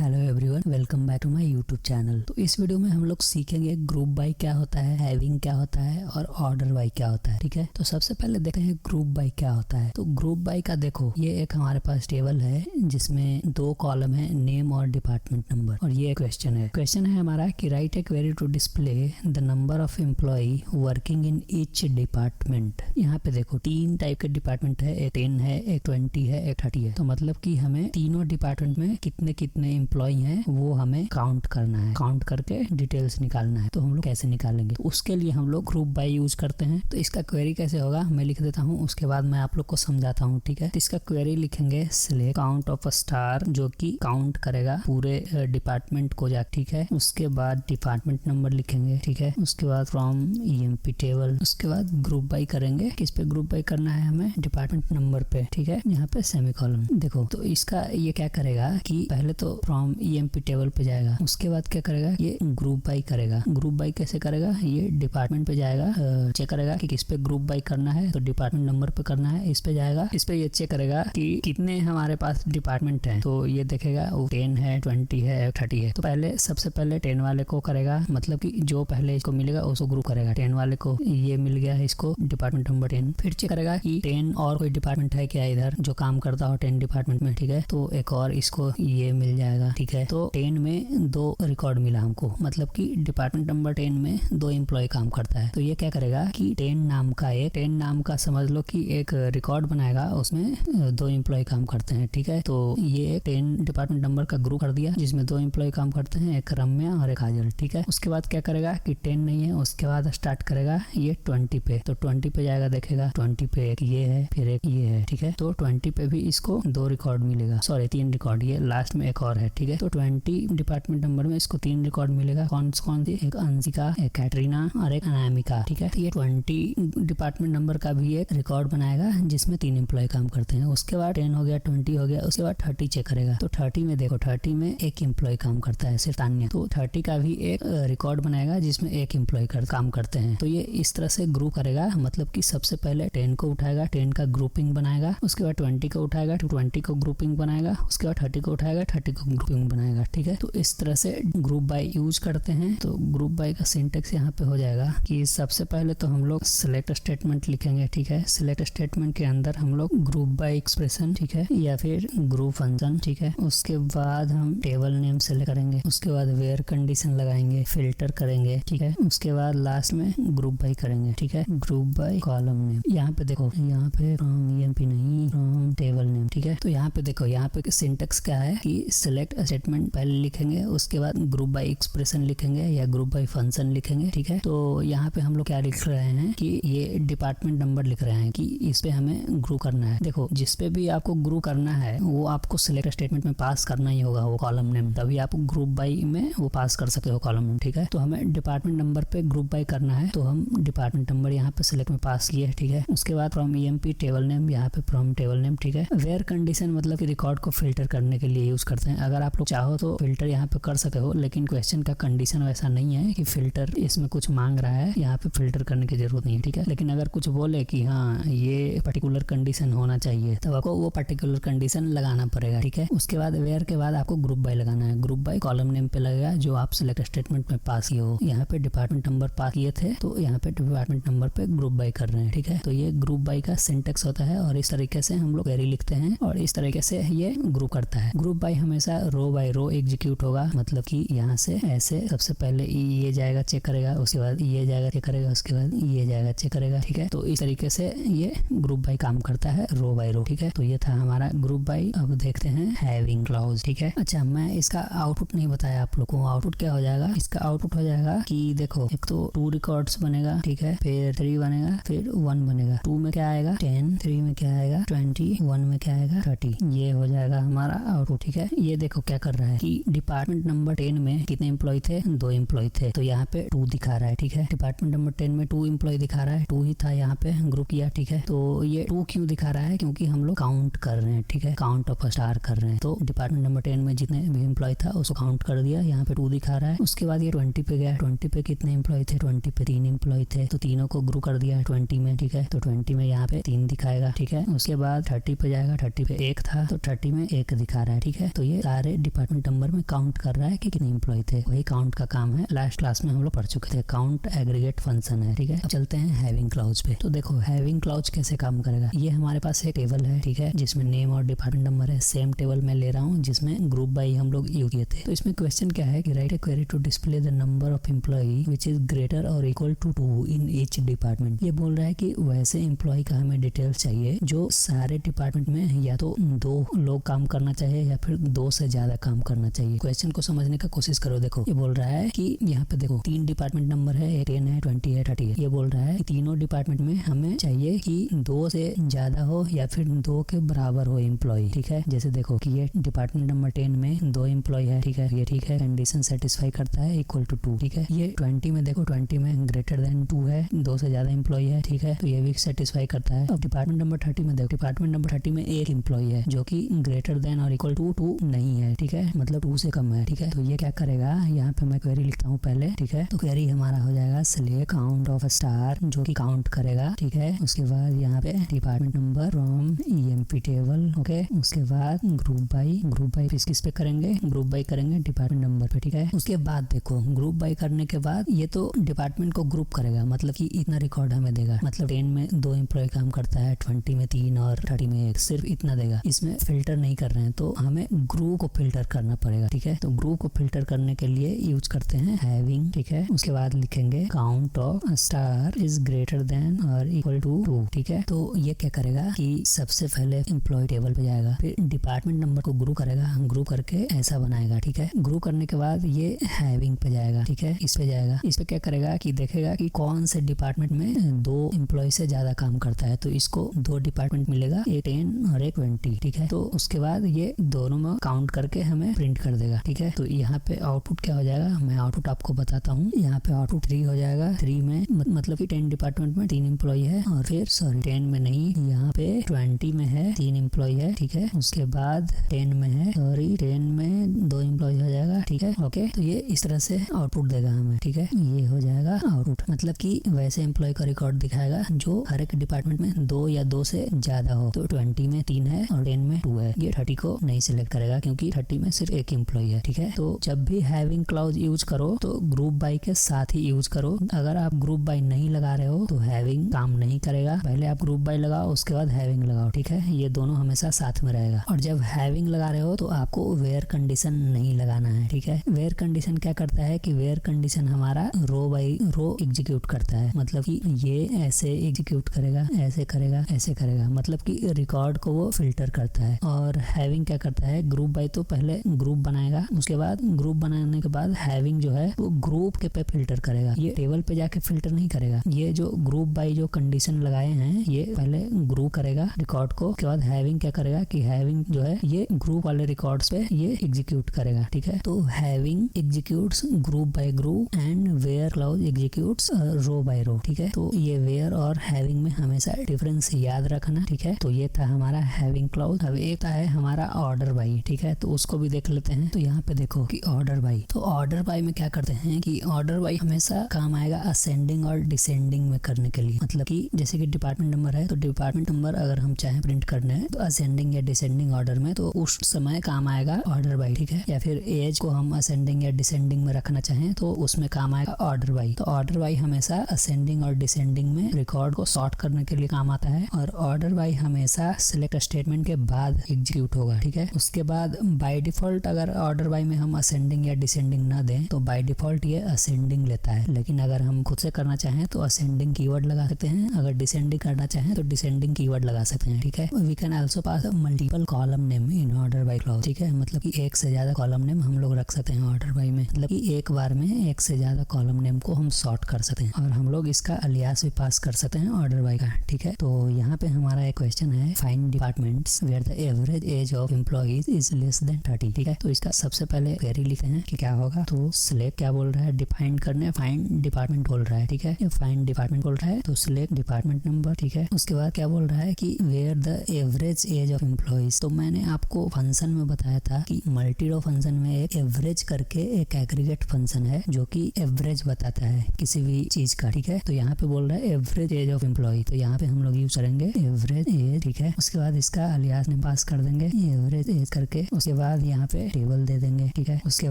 Hello everyone, welcome back to my YouTube channel. तो इस video में हम लोग सीखेंगे ग्रुप बाय क्या होता है, हैविंग क्या होता है और ऑर्डर बाय क्या होता है। ठीक है, तो सबसे पहले देखते हैं ग्रुप बाय क्या होता है। तो ग्रुप बाय का देखो, ये एक हमारे पास टेबल है जिसमें 2 कॉलम है, नेम और डिपार्टमेंट नंबर, और ये क्वेश्चन है हमारा कि write a query to display the number of employ working in each department. यहाँ पे देखो 3 टाइप के डिपार्टमेंट है, एक 10 है, एक 20 है, एक 30 है। तो मतलब कि हमें तीनों डिपार्टमेंट में कितने एम्प्लॉय हैं वो हमें काउंट करना है, काउंट करके डिटेल्स निकालना है। तो हम लोग कैसे निकालेंगे, तो उसके लिए हम लोग ग्रुप बाय यूज करते हैं। तो इसका क्वेरी कैसे होगा मैं लिख देता हूँ, उसके बाद मैं आप लोग को समझाता हूँ। ठीक है, तो इसका क्वेरी लिखेंगे select count of a star, जो कि काउंट करेगा पूरे डिपार्टमेंट को जा। ठीक है, उसके बाद डिपार्टमेंट नंबर लिखेंगे। ठीक है, उसके बाद फ्रॉम ईएमपी टेबल, उसके बाद ग्रुप बाय करेंगे। किस पे ग्रुप बाय करना है हमें, डिपार्टमेंट नंबर पे। ठीक है, यहाँ पे सेमीकोलन देखो। तो इसका ये क्या करेगा कि पहले तो फ्रॉम ईएमपी टेबल पे जाएगा, उसके बाद क्या करेगा, ये ग्रुप बाय करेगा। ग्रुप बाय कैसे करेगा, ये डिपार्टमेंट पे जाएगा, चेक करेगा कि किस पे ग्रुप बाय करना है, तो डिपार्टमेंट नंबर पे करना है, इस पे जाएगा। इस पे ये चेक करेगा कि कितने हमारे पास डिपार्टमेंट हैं। तो ये देखेगा 10 है, 20 है, 30 है। तो पहले सबसे पहले 10 वाले को करेगा, मतलब कि जो पहले इसको मिलेगा उसको ग्रुप करेगा। 10 वाले को ये मिल गया है, इसको डिपार्टमेंट नंबर 10। फिर चेक करेगा कि 10 और कोई डिपार्टमेंट है क्या इधर जो काम करता हो 10 डिपार्टमेंट में। ठीक है, तो एक और इसको ये मिल जाएगा। ठीक है, तो 10 में 2 रिकॉर्ड मिला हमको, मतलब कि डिपार्टमेंट नंबर 10 में 2 एम्प्लॉय काम करता है। तो ये क्या करेगा कि 10 नाम का समझ लो कि एक रिकॉर्ड बनाएगा, उसमें 2 एम्प्लॉय काम करते हैं। ठीक है, तो ये 10 डिपार्टमेंट नंबर का ग्रुप कर दिया जिसमें 2 एम्प्लॉय काम करते हैं, एक रम्या और एक हाजल। ठीक है, उसके बाद क्या करेगा कि 10 नहीं है, उसके बाद स्टार्ट करेगा ये 20 पे। तो 20 पे जाएगा, देखेगा 20 पे एक ये है, फिर एक ये है। ठीक है, तो 20 पे भी इसको 2 रिकॉर्ड मिलेगा, सॉरी 3 रिकॉर्ड, ये लास्ट में एक और है। ठीक है, तो 20 डिपार्टमेंट नंबर में इसको 3 रिकॉर्ड मिलेगा। कौन सी, एक अंशिका, एक कैटरीना और एक अनामिका। ठीक है, तो ये 20 डिपार्टमेंट नंबर का भी एक रिकॉर्ड बनाएगा जिसमें 3 एम्प्लॉय काम करते हैं। उसके बाद 10 हो गया, 20 हो गया, उसके बाद 30 चेक करेगा। तो 30 में देखो, 30 में एक एम्प्लॉय काम करता है, सिर्फ तान्या। तो 30 का भी एक रिकॉर्ड बनाएगा जिसमें एक एम्प्लॉय काम करते हैं। तो ये इस तरह से ग्रुप करेगा, मतलब कि सबसे पहले 10 को उठाएगा, 10 का ग्रुपिंग बनाएगा, उसके बाद 20 को उठाएगा, 20 को ग्रुपिंग बनाएगा, उसके बाद 30 को उठाएगा, 30 को ग्रुपिंग बनाएगा। ठीक है, तो इस तरह से ग्रुप बाय यूज करते हैं। तो ग्रुप बाय का सिंटेक्स यहाँ पे हो जाएगा कि सबसे पहले तो हम लोग सिलेक्ट स्टेटमेंट लिखेंगे। ठीक है, सिलेक्ट स्टेटमेंट के अंदर हम लोग ग्रुप बाय एक्सप्रेशन, ठीक है, या फिर ग्रुप फंक्शन। ठीक है, उसके बाद हम टेबल नेम सेलेक्ट करेंगे, उसके बाद वेयर कंडीशन लगाएंगे, फिल्टर करेंगे। ठीक है, उसके बाद लास्ट में ग्रुप बाय करेंगे। ठीक है, ग्रुप बाय कॉलम नेम। यहाँ पे देखो, यहाँ पे फ्रॉम ईएमपी नहीं, फ्रॉम टेबल नेम। ठीक है, तो यहाँ पे देखो, यहाँ पे सिंटेक्स क्या है कि सिलेक्ट स्टेटमेंट पहले लिखेंगे, उसके बाद ग्रुप बाय एक्सप्रेशन लिखेंगे या ग्रुप बाय फंक्शन लिखेंगे। ठीक है, तो यहाँ पे हम लोग क्या लिख रहे हैं कि ये डिपार्टमेंट नंबर लिख रहे हैं कि इस पे हमें ग्रुप करना है। देखो, जिस पे भी आपको ग्रुप करना है वो आपको सिलेक्ट स्टेटमेंट में पास करना ही होगा, वो कॉलम नेम, तभी आप ग्रुप बाय में वो पास कर सकते हो कॉलम नेम। ठीक है, तो हमें डिपार्टमेंट नंबर पे ग्रुप बाय करना है, तो हम डिपार्टमेंट नंबर यहाँ पे सिलेक्ट में पास किए। ठीक है, उसके बाद फ्रॉम ईएमपी टेबल नेम, यहाँ पे फ्रॉम टेबल नेम। ठीक है, वेयर कंडीशन मतलब कि रिकॉर्ड को फिल्टर करने के लिए यूज करते हैं। अगर आप लोग चाहो तो फिल्टर यहाँ पे कर सकते हो, लेकिन क्वेश्चन का कंडीशन वैसा नहीं है कि फिल्टर इसमें कुछ मांग रहा है, यहाँ पे फिल्टर करने की जरूरत नहीं है। ठीक है, लेकिन अगर कुछ बोले कि हाँ ये पर्टिकुलर कंडीशन होना चाहिए, तो आपको वो पर्टिकुलर कंडीशन लगाना पड़ेगा। ठीक है, उसके बाद वेयर के बाद आपको ग्रुप बाय लगाना है। ग्रुप बाय कॉलम नेम पे लगेगा जो आप सिलेक्ट स्टेटमेंट में पास किए हो। यहाँ पे डिपार्टमेंट नंबर पास किए थे, तो यहाँ पे डिपार्टमेंट नंबर पे ग्रुप बाय कर रहे हैं। ठीक है, तो ये ग्रुप बाय का सिंटेक्स होता है और इस तरीके से हम लोग क्वेरी लिखते हैं और इस तरीके से ये ग्रुप करता है। ग्रुप बाय हमेशा रो बाय रो एग्जीक्यूट होगा, मतलब कि यहाँ से ऐसे सबसे पहले ये जाएगा, चेक करेगा, उसके बाद ये जाएगा, चेक करेगा, उसके बाद ये जाएगा, चेक करेगा। ठीक है, तो इस तरीके से ये ग्रुप बाय काम करता है, रो बाय रो। ठीक है, तो ये था हमारा ग्रुप बाय। अब देखते हैं हैविंग क्लॉज। ठीक है, अच्छा मैं इसका आउटपुट नहीं बताया आप लोग को। आउटपुट क्या हो जाएगा, इसका आउटपुट हो जाएगा कि देखो, एक तो 2 रिकॉर्ड्स बनेगा, ठीक है, फिर 3 बनेगा, फिर 1 बनेगा। 2 में क्या आएगा 10, 3 में क्या आएगा 20, 1 में क्या आएगा 30। ये हो जाएगा हमारा आउटपुट। ठीक है, ये देखो क्या कर रहा है कि डिपार्टमेंट नंबर 10 में कितने एम्प्लॉय थे, 2 एम्प्लॉय थे, तो यहाँ पे 2 दिखा रहा है। ठीक है, डिपार्टमेंट नंबर 10 में 2 एम्प्लॉय दिखा रहा है, 2 ही था यहाँ पे ग्रुप किया। ठीक है, तो ये 2 क्यों दिखा रहा है, क्योंकि हम लोग काउंट कर रहे हैं। ठीक है, काउंट ऑफ स्टार कर रहे हैं, तो डिपार्टमेंट नंबर 10 में जितने भी एम्प्लॉय था उसको काउंट कर दिया, यहाँ पे 2 दिखा रहा है। उसके बाद ये 20 पे गया, 20 पे कितने एम्प्लॉय थे, 20 पे 3 एम्प्लॉय थे, तो तीनों को ग्रुप कर दिया 20 में। ठीक है, तो 20 में यहाँ पे 3 दिखाएगा। ठीक है, उसके बाद 30 पे जाएगा, 30 पे 1 था, तो 30 में 1 दिखा रहा है। ठीक है, तो ये सारे सारे डिपार्टमेंट नंबर में काउंट कर रहा है कि कितने एम्प्लॉय थे। वही काउंट का काम है, लास्ट क्लास में हम लोग पढ़ चुके थे। काउंट एग्रीगेट फंक्शन है, ठीक है। अब चलते हैं हैविंग क्लाउज पे। तो देखो हैविंग क्लाउज कैसे काम करेगा। ये हमारे पास एक टेबल है, ठीक है, जिसमें नेम और डिपार्टमेंट नंबर है। सेम टेबल मैं ले रहा हूँ जिसमें ग्रुप बाई हम लोग यूज किए थे। तो इसमें क्वेश्चन क्या है कि write a query to display the number of employee which is greater और equal to 2 in each department. ये बोल रहा है कि वैसे एम्प्लॉय का हमें डिटेल्स चाहिए जो सारे डिपार्टमेंट में या तो 2 लोग काम करना चाहिए या फिर 2 से ज्यादा काम करना चाहिए। क्वेश्चन को समझने का कोशिश करो। देखो ये बोल रहा है कि यहाँ पे देखो 3 डिपार्टमेंट नंबर है, 10 है, 20 है, 30 है। ये बोल रहा है कि तीनों डिपार्टमेंट में हमें चाहिए कि 2 से ज्यादा हो या फिर 2 के बराबर हो एम्प्लॉय, ठीक है। जैसे देखो कि ये डिपार्टमेंट नंबर 10 में 2 एम्प्लॉय है, ठीक है, ये ठीक है, कंडीशन सेटिस्फाई करता है, इक्वल टू 2, ठीक है। ये 20 में देखो 20 में ग्रेटर देन 2 है, 2 से ज्यादा एम्प्लॉय है, ठीक है, तो ये भी सेटिस्फाई करता है। अब डिपार्टमेंट नंबर 30 में देखो, डिपार्टमेंट नंबर 30 में एक एम्प्लॉय है जो कि ग्रेटर देन और इक्वल टू 2 नहीं है, ठीक है, मतलब 2 से कम है, ठीक है। तो ये क्या करेगा, यहाँ पे मैं क्वेरी लिखता हूँ पहले, ठीक है। तो क्वेरी हमारा हो जाएगा सिलेक्ट काउंट ऑफ स्टार, जो कि काउंट करेगा, ठीक है। उसके बाद यहाँ पे department number from EMP table, okay. उसके बाद ग्रुप बाई किस पे करेंगे, ग्रुप बाई करेंगे डिपार्टमेंट नंबर पे, ठीक है। उसके बाद देखो ग्रुप बाई करने के बाद ये तो डिपार्टमेंट को ग्रुप करेगा, मतलब कि इतना रिकॉर्ड हमें देगा। मतलब 10 में 2 एम्प्लॉय काम करता है, 20 में 3 और 30 में 1, सिर्फ इतना देगा। इसमें फिल्टर नहीं कर रहे हैं, तो हमें ग्रुप को फिल्टर करना पड़ेगा, ठीक है। तो ग्रुप को फिल्टर करने के लिए यूज करते हैं हैविंग, ठीक है। उसके बाद लिखेंगे count of star is greater than और इक्वल टू 2, ठीक है। तो ये क्या करेगा कि सबसे पहले एम्प्लॉय टेबल पे जाएगा, फिर डिपार्टमेंट नंबर को ग्रुप करेगा, ग्रुप करके ऐसा बनाएगा, ठीक है। ग्रुप करने के बाद ये हैविंग पे जाएगा, ठीक है, इस पे जाएगा। इस पे क्या करेगा कि देखेगा कि कौन से डिपार्टमेंट में 2 एम्प्लॉय से ज्यादा काम करता है, तो इसको 2 डिपार्टमेंट मिलेगा, एक 10 और एक 20, ठीक है। तो उसके बाद ये दोनों में काउंट करके हमें प्रिंट कर देगा, ठीक है। तो यहाँ पे आउटपुट क्या हो जाएगा, मैं आउटपुट आपको बताता हूँ। यहाँ पे आउटपुट 3 हो जाएगा। 3 में मतलब कि 10 डिपार्टमेंट में 3 एम्प्लॉय है, और फिर 10 में नहीं, यहाँ पे 20 में है 3 एम्प्लॉय है, ठीक है। उसके बाद 10 में है, 10 में 2 एम्प्लॉय हो जाएगा, ठीक है, ओके। तो ये इस तरह से आउटपुट देगा हमें, ठीक है। ये हो जाएगा आउटपुट, मतलब कि वैसे एम्प्लॉय का रिकॉर्ड दिखाएगा जो हर एक डिपार्टमेंट में 2 या 2 से ज्यादा हो। तो 20 में 3 है और 10 में 2 है। ये 30 को नहीं सिलेक्ट करेगा क्योंकि 30 में सिर्फ एक एम्प्लॉय है, ठीक है। तो जब भी हैविंग क्लाउज यूज करो तो ग्रुप बाई के साथ ही यूज करो। अगर आप ग्रुप बाई नहीं लगा रहे हो तो हैविंग काम नहीं करेगा। पहले आप ग्रुप बाई लगाओ, उसके बाद हैविंग लगाओ, ठीक है। ये दोनों हमेशा साथ में रहेगा। और जब हैविंग लगा रहे हो तो आपको वेयर कंडीशन नहीं लगाना है, ठीक है। वेयर कंडीशन क्या करता है कि वेयर कंडीशन हमारा रो बाई रो एग्जीक्यूट करता है, मतलब कि ये ऐसे एग्जीक्यूट करेगा, ऐसे करेगा, ऐसे करेगा, मतलब कि रिकॉर्ड को वो फिल्टर करता है। और हैविंग क्या करता है, ग्रुप बाई तो पहले ग्रुप बनाएगा, उसके बाद ग्रुप बनाने के बाद हैविंग जो है वो ग्रुप के पे फिल्टर करेगा। ये टेबल पे जाके फिल्टर नहीं करेगा। ये जो ग्रुप बाई जो कंडीशन लगाए हैं ये पहले ग्रुप करेगा रिकॉर्ड को, उसके बाद हैविंग क्या करेगा कि हैविंग जो है ये ग्रुप वाले रिकॉर्ड्स पे ये एग्जीक्यूट करेगा, ठीक है। तो having executes group by group and where clause executes row by row, ठीक है। तो ये वेयर और हैविंग में हमेशा डिफरेंस याद रखना, ठीक है। तो ये था हमारा हैविंग क्लाउज। अब एक है हमारा ऑर्डर बाई, ठीक है, तो उसको भी देख लेते हैं। तो यहाँ पे देखो कि ऑर्डर बाई, तो ऑर्डर बाई में क्या करते हैं कि ऑर्डर बाई हमेशा काम आएगा असेंडिंग और डिसेंडिंग में करने के लिए। मतलब कि जैसे कि डिपार्टमेंट नंबर है तो डिपार्टमेंट नंबर अगर हम चाहें प्रिंट करना है तो असेंडिंग या डिसेंडिंग ऑर्डर में, तो उस समय काम आएगा ऑर्डर बाई, ठीक है। या फिर एज को हम असेंडिंग या डिसेंडिंग में रखना चाहें तो उसमें काम आएगा ऑर्डर बाई। तो ऑर्डर बाई हमेशा असेंडिंग और डिसेंडिंग में रिकॉर्ड को सॉर्ट करने के लिए काम आता है। और ऑर्डर बाई हमेशा सिलेक्ट स्टेटमेंट के बाद एग्जीक्यूट होगा, ठीक है। उसके बाद बाय डिफॉल्ट अगर ऑर्डर बाई में हम असेंडिंग या डिसेंडिंग ना दें तो बाय डिफॉल्ट ये असेंडिंग लेता है। लेकिन अगर हम खुद से करना चाहें तो असेंडिंग कीवर्ड लगा सकते हैं, अगर डिसेंडिंग करना चाहें तो डिसेंडिंग कीवर्ड लगा सकते हैं, ठीक है। We can also pass multiple column name in order by clause, ठीक है। मतलब कि एक से ज्यादा कॉलम नेम हम लोग रख सकते हैं ऑर्डर बाई में, मतलब कि एक बार में एक से ज्यादा कॉलम नेम को हम सॉर्ट कर सकते हैं। और हम लोग इसका अलियास भी पास कर सकते हैं ऑर्डर बाई का, ठीक है। तो यहाँ पे हमारा एक क्वेश्चन है find departments where the average age of employees is less than 30, ठीक है। तो इसका सबसे पहले क्वेरी लिखते हैं कि क्या होगा। तो सिलेक्ट क्या बोल रहा है, डिफाइन करने, फाइंड डिपार्टमेंट बोल रहा है, ठीक है। फाइंड डिपार्टमेंट बोल रहा है तो सिलेक्ट डिपार्टमेंट नंबर, ठीक है। उसके बाद क्या बोल रहा है कि where the average age of employees. तो मैंने आपको फंक्शन में बताया था कि मल्टी रो फंक्शन में एक एवरेज करके एक एग्रीगेट फंक्शन है जो कि एवरेज बताता है किसी भी चीज का, ठीक है। तो यहाँ पे बोल रहा है एवरेज एज ऑफ एम्प्लॉय, तो यहाँ पे हम लोग यूज करेंगे एवरेज एज, ठीक है। उसके बाद इसका अलियास ने पास कर देंगे एवरेज एज करके, उसके बाद यहाँ पे टेबल दे देंगे, ठीक है। उसके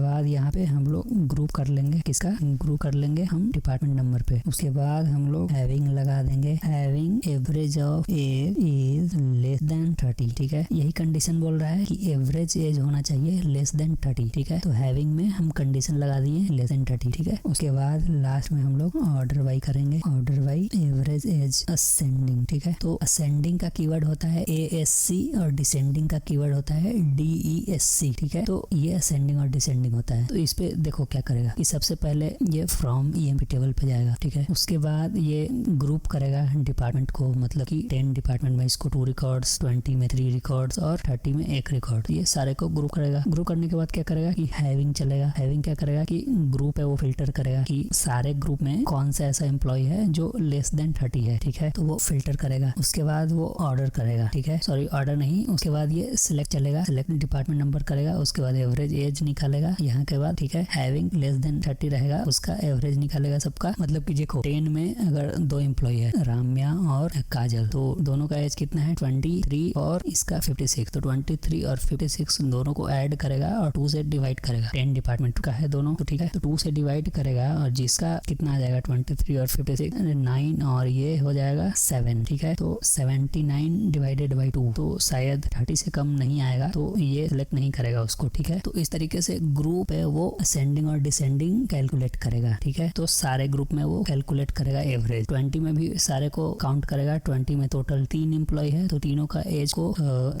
बाद यहाँ पे हम लोग ग्रुप कर लेंगे, किसका ग्रुप कर लेंगे हम डिपार्टमेंट नंबर पे। उसके बाद हम लोग हैविंग लगा देंगे, having average of age is less than 30, ठीक है। यही कंडीशन बोल रहा है कि एवरेज एज होना चाहिए लेस देन 30, ठीक है। तो हैविंग में हम कंडीशन लगा दिए लेस देन 30, ठीक है। उसके बाद लास्ट में हम लोग ऑर्डर बाई करेंगे, order by average age ascending, ठीक है। तो असेंडिंग का कीवर्ड होता है ASC और डिसेंडिंग का कीवर्ड होता है DESC, ठीक है। तो ये असेंडिंग और डिसेंडिंग होता है। तो इस पे देखो क्या करेगा कि सबसे पहले ये फ्रॉम EMP टेबल पे जाएगा, ठीक है। उसके बाद ये ग्रुप करेगा डिपार्टमेंट को, मतलब कि 10 डिपार्टमेंट में इसको 2 रिकॉर्ड्स, 20 में 3 रिकॉर्ड्स और 30 में 1 रिकॉर्ड, ये सारे को ग्रुप करेगा। ग्रुप करने के बाद क्या करेगा कि हैविंग चलेगा। हैविंग क्या करेगा कि ग्रुप है वो फिल्टर करेगा कि सारे ग्रुप में कौन सा ऐसा एम्प्लॉय है जो लेस देन 30 है, ठीक है। तो वो फिल्टर करेगा। उसके बाद वो ऑर्डर करेगा, ठीक है, सॉरी ऑर्डर नहीं, उसके बाद ये सिलेक्ट चलेगा, सिलेक्ट डिपार्टमेंट नंबर करेगा। उसके बाद एवरेज एज निकालेगा यहाँ के बाद, ठीक है। हैविंग लेस देन 30 रहेगा, उसका एवरेज निकालेगा सबका। मतलब कि देखो 10 में अगर 2 एम्प्लॉय है राम्या और काजल, तो दोनों का एज कितना है 23 और इसका 56, तो 23 और 56 दोनों को ऐड करेगा और 2 से डिवाइड करेगा। 10 डिपार्टमेंट का है दोनों, तो ठीक है। तो 2 से डिवाइड करेगा और जिसका कितना आ जाएगा 23 और 56 9 और ये हो जाएगा 7, ठीक है। तो 79 डिवाइडेड बाई 2, तो शायद 30 से कम नहीं आएगा, तो ये सिलेक्ट नहीं करेगा उसको, ठीक है। तो इस तरीके से ग्रुप है वो असेंडिंग और डिसेंडिंग कैलकुलेट करेगा, ठीक है। तो सारे ग्रुप में वो कैलकुलेट करेगा एवरेज। 20 में भी सारे को काउंट करेगा। 20 में टोटल 3 एम्प्लॉय है, तो तीनों का एज को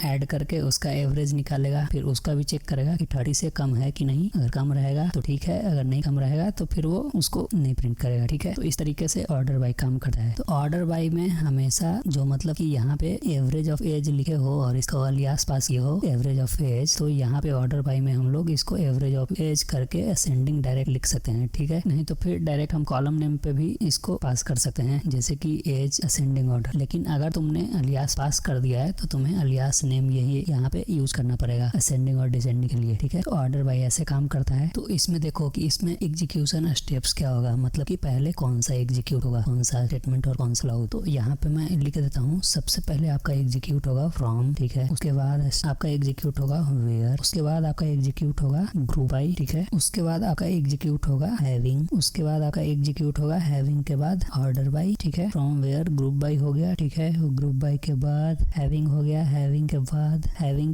ऐड करके उसका एवरेज निकालेगा। फिर उसका भी चेक करेगा कि 30 से कम है कि नहीं, अगर कम रहेगा तो ठीक है, अगर नहीं कम रहेगा तो फिर वो उसको नहीं प्रिंट करेगा, ठीक है। तो इस तरीके से ऑर्डर बाई काम करता है। तो ऑर्डर बाई में हमेशा जो मतलब कि यहाँ पे एवरेज ऑफ एज लिखे हो और इसका अलियास पास किए हो एवरेज ऑफ एज, तो यहाँ पे ऑर्डर बाई में हम लोग इसको एवरेज ऑफ एज करके असेंडिंग डायरेक्ट लिख सकते हैं, ठीक है। नहीं तो फिर डायरेक्ट हम कॉलम नेम पे भी इसको पास कर सकते हैं, जैसे कि एज असेंडिंग ऑर्डर। लेकिन अगर तुमने अलियास पास कर दिया है तो तुम्हें अलियास नेम यही यहाँ पे यूज करना पड़ेगा असेंडिंग और डिसेंडिंग के लिए, ठीक है। तो ऑर्डर बाई ऐसे काम करता है। तो इसमें देखो कि इसमें एग्जीक्यूशन स्टेप्स क्या होगा, मतलब कि पहले कौन सा एग्जीक्यूट होगा, कौन सा स्टेटमेंट और कौन सा लॉग। तो यहाँ पे मैं लिख देता हूँ, सबसे पहले आपका एग्जीक्यूट होगा फ्रॉम, ठीक है। उसके बाद आपका एग्जीक्यूट होगा वेयर, उसके बाद आपका एग्जीक्यूट होगा ग्रुप बाई, ठीक है। उसके बाद आपका एग्जीक्यूट होगा हैविंग, उसके बाद आपका एग्जीक्यूट होगा हैविंग के बाद ऑर्डर बाई, ठीक है। फ्रॉम वेयर ग्रुप बाई हो गया, ठीक है। ग्रुप बाई के बाद हैविंग हो गया, हैविंग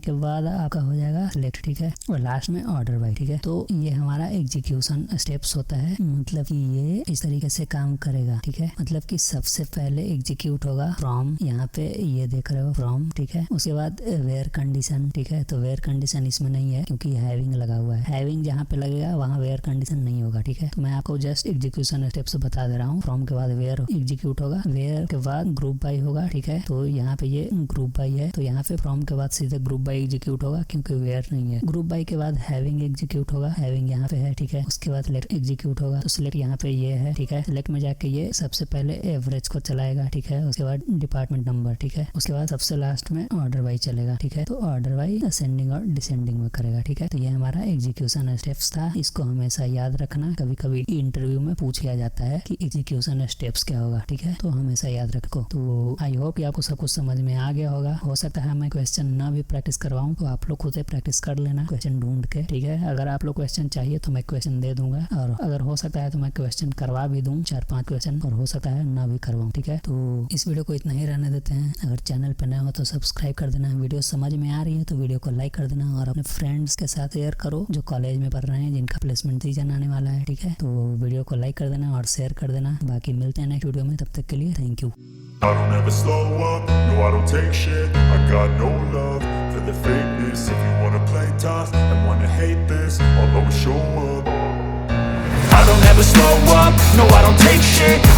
के बाद आपका हो जाएगा सिलेक्ट, ठीक है। और लास्ट में ऑर्डर बाई, ठीक है। तो ये हमारा एग्जीक्यूशन स्टेप्स होता है, मतलब कि ये इस तरीके से काम करेगा, ठीक है। मतलब कि सबसे पहले एग्जीक्यूट होगा फ्रॉम, यहाँ पे ये देख रहे हो फ्रॉम, ठीक है। उसके बाद वेयर कंडीशन, ठीक है। तो वेयर कंडीशन इसमें नहीं है क्योंकि हैविंग लगा हुआ है। हैविंग जहाँ पे लगेगा वहाँ वेयर कंडीशन नहीं होगा, ठीक है। तो मैं आपको जस्ट एग्जीक्यूशन स्टेप्स बता दे रहा हूँ। फ्रॉम के बाद वेयर एग्जीक्यूट होगा, वेयर के बाद ग्रुप बाई होगा, ठीक है। तो यहाँ पे ये ग्रुप बाई है, तो यहाँ पे फ्रॉम के बाद सीधे ग्रुप बाई एग्जीक्यूट होगा क्योंकि वेयर नहीं है। ग्रुप बाई के बाद हैविंग एग्जीक्यूट होगा, हैविंग यहाँ पे है, ठीक है। उसके बाद सिलेक्ट एग्जीक्यूट होगा, तो सिलेक्ट यहाँ पे ये है, ठीक है। सिलेक्ट में जाके ये सबसे पहले एवरेज को चलाएगा, ठीक है। उसके बाद डिपार्टमेंट नंबर, ठीक है। उसके बाद सबसे लास्ट में ऑर्डर बाई चलेगा, ठीक है। तो ऑर्डर बाई असेंडिंग और डिसेंडिंग में करेगा, ठीक है। तो ये हमारा एग्जीक्यूशन स्टेप्स था, इसको हमेशा याद रखना। कभी कभी इंटरव्यू में पूछ लिया जाता है कि एग्जीक्यूशन स्टेप्स क्या होगा, ठीक है। तो हमेशा याद रखो। तो आई होप कि आपको सब कुछ समझ में आ गया होगा। हो सकता है मैं क्वेश्चन ना भी प्रैक्टिस करवाऊं, तो आप लोग खुद से प्रैक्टिस कर लेना क्वेश्चन ढूंढ के, ठीक है। अगर आप लोग क्वेश्चन चाहिए तो मैं क्वेश्चन दे दूंगा, और अगर हो सकता है तो मैं क्वेश्चन करवा भी दूं 4-5 क्वेश्चन, और हो सकता है ना भी करवाऊं, ठीक है। तो इस वीडियो को इतना ही रहने देते हैं। अगर चैनल पर नए हो तो सब्सक्राइब कर देना। वीडियो समझ में आ रही है तो वीडियो को लाइक कर देना, और अपने फ्रेंड्स के साथ शेयर करो जो कॉलेज में पढ़ रहे हैं, जिनका प्लेसमेंट सीजन आने वाला है, ठीक है। तो वीडियो को लाइक कर देना और शेयर कर देना। बाकी मिलते हैं नेक्स्ट वीडियो में, तब तक के लिए thank you. I don't ever slow up, no I don't take shit. I got no love for the fakeness. If you wanna play tough and wanna hate this, I'll always show up. I don't ever slow up, no I don't take shit.